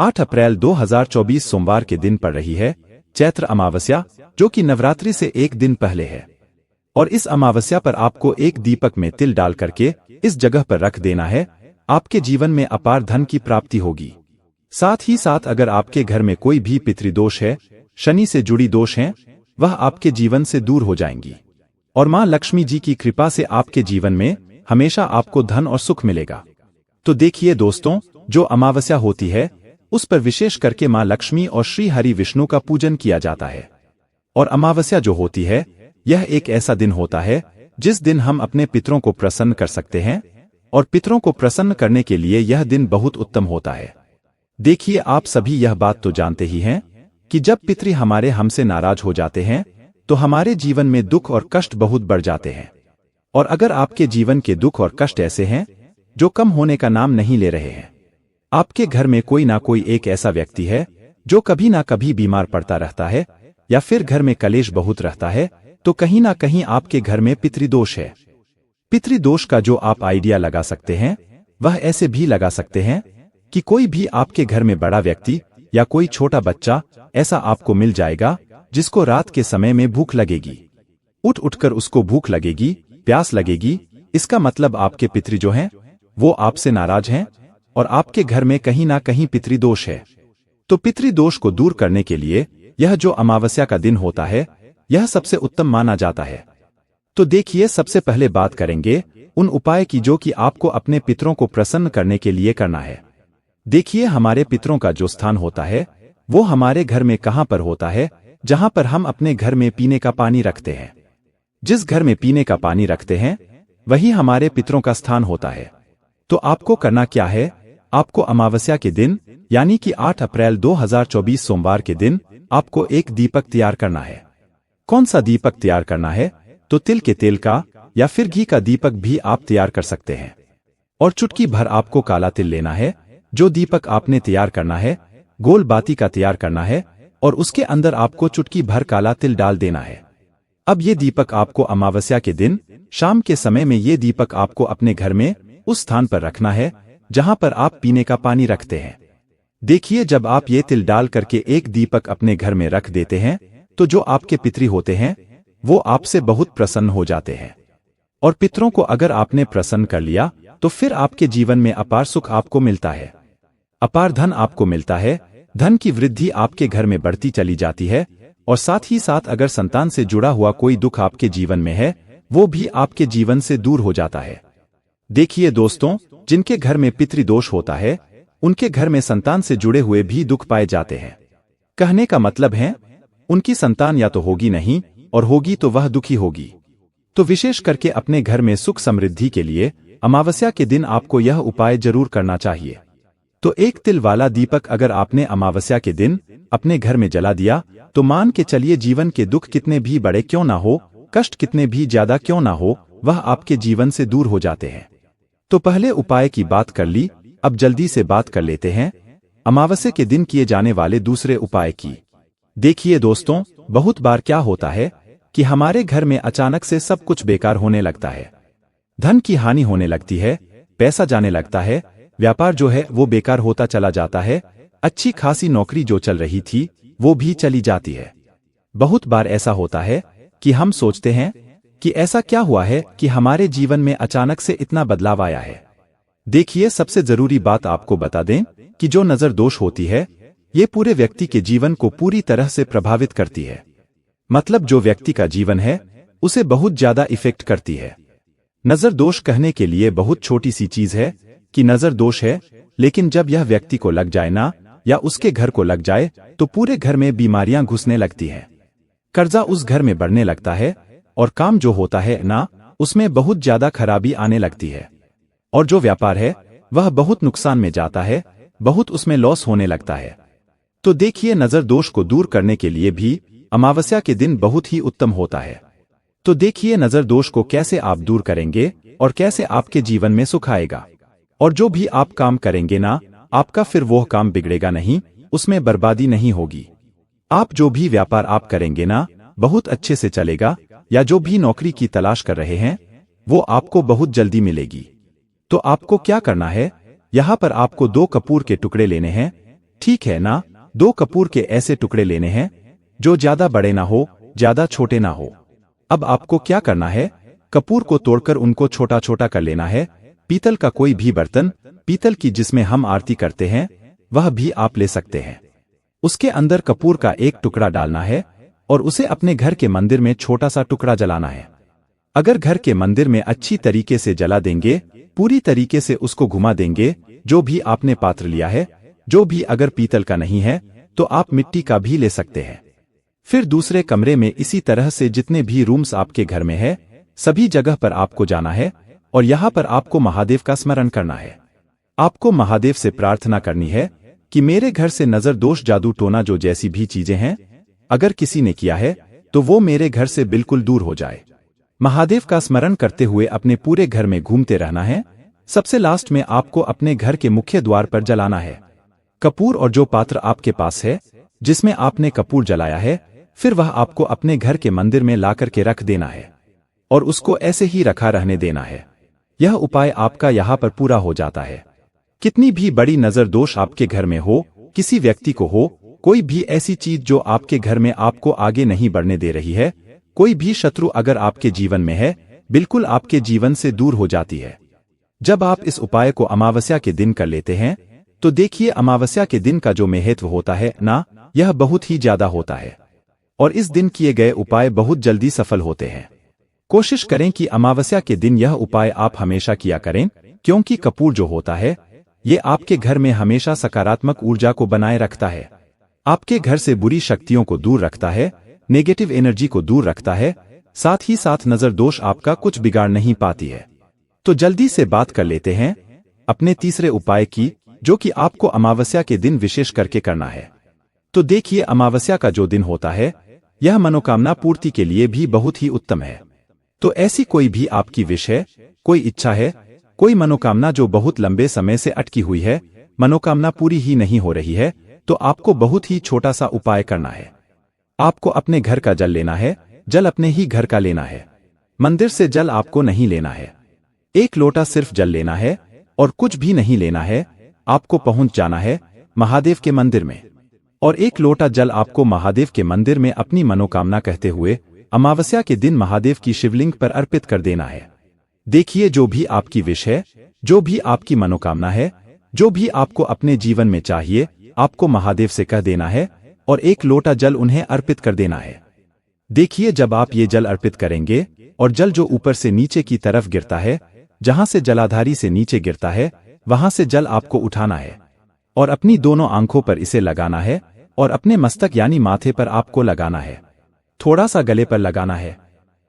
8 अप्रैल 2024 सोमवार के दिन पड़ रही है चैत्र अमावस्या, जो कि नवरात्रि से एक दिन पहले है। और इस अमावस्या पर आपको एक दीपक में तिल डाल करके इस जगह पर रख देना है। आपके जीवन में अपार धन की प्राप्ति होगी। साथ ही साथ अगर आपके घर में कोई भी पितृदोष है, शनि से जुड़ी दोष हैं, वह आपके जीवन से दूर हो जाएंगी। और मां लक्ष्मी जी की कृपा से आपके जीवन में हमेशा आपको धन और सुख मिलेगा। तो देखिए दोस्तों, जो अमावस्या होती है उस पर विशेष करके मां लक्ष्मी और श्री हरि विष्णु का पूजन किया जाता है। और अमावस्या जो होती है यह एक ऐसा दिन होता है जिस दिन हम अपने पितरों को प्रसन्न कर सकते हैं। और पितरों को प्रसन्न करने के लिए यह दिन बहुत उत्तम होता है। देखिए, आप सभी यह बात तो जानते ही हैं कि जब पितृ हमारे हमसे नाराज हो जाते हैं तो हमारे जीवन में दुख और कष्ट बहुत बढ़ जाते हैं। और अगर आपके जीवन के दुख और कष्ट ऐसे हैं जो कम होने का नाम नहीं ले रहे हैं, आपके घर में कोई ना कोई एक ऐसा व्यक्ति है जो कभी ना कभी बीमार पड़ता रहता है, या फिर घर में कलेश बहुत रहता है, तो कहीं ना कहीं आपके घर में पितृदोष है। पितृदोष का जो आप आइडिया लगा सकते हैं वह ऐसे भी लगा सकते हैं कि कोई भी आपके घर में बड़ा व्यक्ति या कोई छोटा बच्चा ऐसा आपको मिल जाएगा जिसको रात के समय में भूख लगेगी। उठकर उसको भूख लगेगी, प्यास लगेगी। इसका मतलब आपके पितृ जो हैं वो आपसे नाराज हैं और आपके घर में कहीं ना कहीं पितृदोष है। तो पितृदोष को दूर करने के लिए यह जो अमावस्या का दिन होता है यह सबसे उत्तम माना जाता है। तो देखिए, सबसे पहले बात करेंगे उन उपाय की जो कि आपको अपने पितरों को प्रसन्न करने के लिए करना है। देखिए, हमारे पितरों का जो स्थान होता है वो हमारे घर में कहां पर होता है? जहां पर हम अपने घर में पीने का पानी रखते हैं। जिस घर में पीने का पानी रखते हैं वही हमारे पितरों का स्थान होता है। तो आपको करना क्या है? आपको अमावस्या के दिन यानी कि 8 अप्रैल 2024 सोमवार के दिन आपको एक दीपक तैयार करना है। कौन सा दीपक तैयार करना है? तो तिल के तेल का या फिर घी का दीपक भी आप तैयार कर सकते हैं। और चुटकी भर आपको काला तिल लेना है। जो दीपक आपने तैयार करना है गोल बाती का तैयार करना है और उसके अंदर आपको चुटकी भर काला तिल डाल देना है। अब ये दीपक आपको अमावस्या के दिन शाम के समय में ये दीपक आपको अपने घर में उस स्थान पर रखना है जहां पर आप पीने का पानी रखते हैं। देखिए, जब आप ये तिल डाल करके एक दीपक अपने घर में रख देते हैं तो जो आपके पितृ होते हैं वो आपसे बहुत प्रसन्न हो जाते हैं। और पितरों को अगर आपने प्रसन्न कर लिया तो फिर आपके जीवन में अपार सुख आपको मिलता है, अपार धन आपको मिलता है। धन की वृद्धि आपके घर में बढ़ती चली जाती है। और साथ ही साथ अगर संतान से जुड़ा हुआ कोई दुख आपके जीवन में है वो भी आपके जीवन से दूर हो जाता है। देखिए दोस्तों, जिनके घर में पितृदोष होता है उनके घर में संतान से जुड़े हुए भी दुख पाए जाते हैं। कहने का मतलब है उनकी संतान या तो होगी नहीं और होगी तो वह दुखी होगी। तो विशेष करके अपने घर में सुख समृद्धि के लिए अमावस्या के दिन आपको यह उपाय जरूर करना चाहिए। तो एक तिल वाला दीपक अगर आपने अमावस्या के दिन अपने घर में जला दिया तो मान के चलिए जीवन के दुख कितने भी बड़े क्यों ना हो, कष्ट कितने भी ज्यादा क्यों ना हो, वह आपके जीवन से दूर हो जाते हैं। तो पहले उपाय की बात कर ली, अब जल्दी से बात कर लेते हैं अमावस्या के दिन किए जाने वाले दूसरे उपाय की। देखिए दोस्तों, बहुत बार क्या होता है कि हमारे घर में अचानक से सब कुछ बेकार होने लगता है। धन की हानि होने लगती है, पैसा जाने लगता है, व्यापार जो है वो बेकार होता चला जाता है, अच्छी खासी नौकरी जो चल रही थी वो भी चली जाती है। बहुत बार ऐसा होता है कि हम सोचते हैं कि ऐसा क्या हुआ है कि हमारे जीवन में अचानक से इतना बदलाव आया है। देखिए, सबसे जरूरी बात आपको बता दें कि जो नजर दोष होती है ये पूरे व्यक्ति के जीवन को पूरी तरह से प्रभावित करती है। मतलब जो व्यक्ति का जीवन है उसे बहुत ज्यादा इफेक्ट करती है। नजर दोष कहने के लिए बहुत छोटी सी चीज है कि नजर दोष है, लेकिन जब यह व्यक्ति को लग जाए ना या उसके घर को लग जाए तो पूरे घर में बीमारियां घुसने लगती हैं, कर्जा उस घर में बढ़ने लगता है और काम जो होता है ना उसमें बहुत ज्यादा खराबी आने लगती है। और जो व्यापार है वह बहुत नुकसान में जाता है, बहुत उसमें लॉस होने लगता है। तो देखिए, नजर दोष को दूर करने के लिए भी अमावस्या के दिन बहुत ही उत्तम होता है। तो देखिए, नजर दोष को कैसे आप दूर करेंगे और कैसे आपके जीवन में सुख आएगा। और जो भी आप काम करेंगे ना, आपका फिर वो काम बिगड़ेगा नहीं, उसमें बर्बादी नहीं होगी। आप जो भी व्यापार आप करेंगे ना बहुत अच्छे से चलेगा, या जो भी नौकरी की तलाश कर रहे हैं वो आपको बहुत जल्दी मिलेगी। तो आपको क्या करना है, यहाँ पर आपको 2 कपूर के टुकड़े लेने हैं ठीक है ना? 2 कपूर के ऐसे टुकड़े लेने हैं जो ज्यादा बड़े ना हो, ज्यादा छोटे ना हो। अब आपको क्या करना है? कपूर को तोड़कर उनको छोटा छोटा कर लेना है। पीतल का कोई भी बर्तन, पीतल की जिसमें हम आरती करते हैं, वह भी आप ले सकते हैं। उसके अंदर कपूर का एक टुकड़ा डालना है और उसे अपने घर के मंदिर में छोटा सा टुकड़ा जलाना है। अगर घर के मंदिर में अच्छी तरीके से जला देंगे, पूरी तरीके से उसको घुमा देंगे, जो भी आपने पात्र लिया है, जो भी अगर पीतल का नहीं है तो आप मिट्टी का भी ले सकते हैं। फिर दूसरे कमरे में इसी तरह से जितने भी रूम्स आपके घर में है, सभी जगह पर आपको जाना है और यहाँ पर आपको महादेव का स्मरण करना है। आपको महादेव से प्रार्थना करनी है कि मेरे घर से नजर दोष, जादू टोना, जो जैसी भी चीजें हैं, अगर किसी ने किया है तो वो मेरे घर से बिल्कुल दूर हो जाए। महादेव का स्मरण करते हुए अपने पूरे घर में घूमते रहना है। सबसे लास्ट में आपको अपने घर के मुख्य द्वार पर जलाना है कपूर, और जो पात्र आपके पास है जिसमें आपने कपूर जलाया है, फिर वह आपको अपने घर के मंदिर में लाकर के रख देना है और उसको ऐसे ही रखा रहने देना है। यह उपाय आपका यहाँ पर पूरा हो जाता है। कितनी भी बड़ी नजर दोष आपके घर में हो, किसी व्यक्ति को हो, कोई भी ऐसी चीज जो आपके घर में आपको आगे नहीं बढ़ने दे रही है, कोई भी शत्रु अगर आपके जीवन में है, बिल्कुल आपके जीवन से दूर हो जाती है। जब आप इस उपाय को अमावस्या के दिन कर लेते हैं तो देखिए अमावस्या के दिन का जो महत्व होता है ना, यह बहुत ही ज्यादा होता है और इस दिन किए गए उपाय बहुत जल्दी सफल होते हैं। कोशिश करें कि अमावस्या के दिन यह उपाय आप हमेशा किया करें, क्योंकि कपूर जो होता है ये आपके घर में हमेशा सकारात्मक ऊर्जा को बनाए रखता है, आपके घर से बुरी शक्तियों को दूर रखता है, नेगेटिव एनर्जी को दूर रखता है, साथ ही साथ नजर दोष आपका कुछ बिगाड़ नहीं पाती है। तो जल्दी से बात कर लेते हैं अपने तीसरे उपाय की, जो कि आपको अमावस्या के दिन विशेष करके करना है। तो देखिए अमावस्या का जो दिन होता है, यह मनोकामना पूर्ति के लिए भी बहुत ही उत्तम है। तो ऐसी कोई भी आपकी विश है, कोई इच्छा है, कोई मनोकामना जो बहुत लंबे समय से अटकी हुई है, मनोकामना पूरी ही नहीं हो रही है, तो आपको बहुत ही छोटा सा उपाय करना है। आपको अपने घर का जल लेना है, जल अपने ही घर का लेना है, मंदिर से जल आपको नहीं लेना है। 1 लोटा सिर्फ जल लेना है और कुछ भी नहीं लेना है। आपको पहुंच जाना है महादेव के मंदिर में और 1 लोटा जल आपको महादेव के मंदिर में अपनी मनोकामना कहते हुए अमावस्या के दिन महादेव की शिवलिंग पर अर्पित कर देना है। देखिए जो भी आपकी विश है, जो भी आपकी मनोकामना है, जो भी आपको अपने जीवन में चाहिए, आपको महादेव से कह देना है और 1 लोटा जल उन्हें अर्पित कर देना है। देखिए जब आप ये जल अर्पित करेंगे और जल जो ऊपर से नीचे की तरफ गिरता है, जहां से जलाधारी से नीचे गिरता है, वहां से जल आपको उठाना है और अपनी दोनों आंखों पर इसे लगाना है और अपने मस्तक यानी माथे पर आपको लगाना है, थोड़ा सा गले पर लगाना है।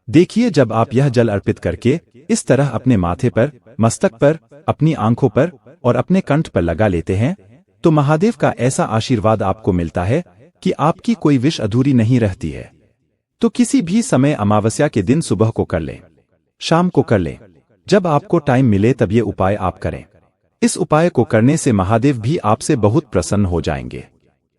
देखिए जब आप यह जल अर्पित करके इस तरह अपने माथे पर, मस्तक पर, अपनी आंखों पर और अपने कंठ पर लगा लेते हैं, तो महादेव का ऐसा आशीर्वाद आपको मिलता है कि आपकी कोई विश अधूरी नहीं रहती है। तो किसी भी समय अमावस्या के दिन सुबह को कर लें, शाम को कर लें, जब आपको टाइम मिले तब ये उपाय आप करें। इस उपाय को करने से महादेव भी आपसे बहुत प्रसन्न हो जाएंगे,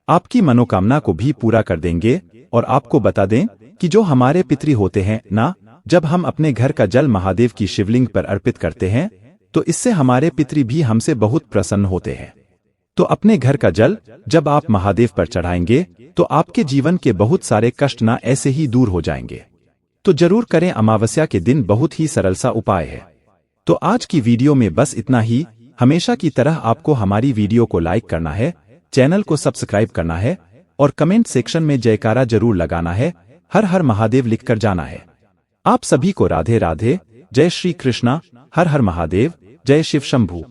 आपकी मनोकामना को भी पूरा कर देंगे। और आपको बता दें कि जो हमारे पितृ होते हैं ना, जब हम अपने घर का जल महादेव की शिवलिंग पर अर्पित करते हैं तो इससे हमारे पितृ भी हमसे बहुत प्रसन्न होते हैं। तो अपने घर का जल जब आप महादेव पर चढ़ाएंगे तो आपके जीवन के बहुत सारे कष्ट ना ऐसे ही दूर हो जाएंगे। तो जरूर करें, अमावस्या के दिन बहुत ही सरल सा उपाय है। तो आज की वीडियो में बस इतना ही। हमेशा की तरह आपको हमारी वीडियो को लाइक करना है, चैनल को सब्सक्राइब करना है और कमेंट सेक्शन में जयकारा जरूर लगाना है, हर हर महादेव लिखकर जाना है। आप सभी को राधे राधे, जय श्री कृष्णा, हर हर महादेव, जय शिव शंभू।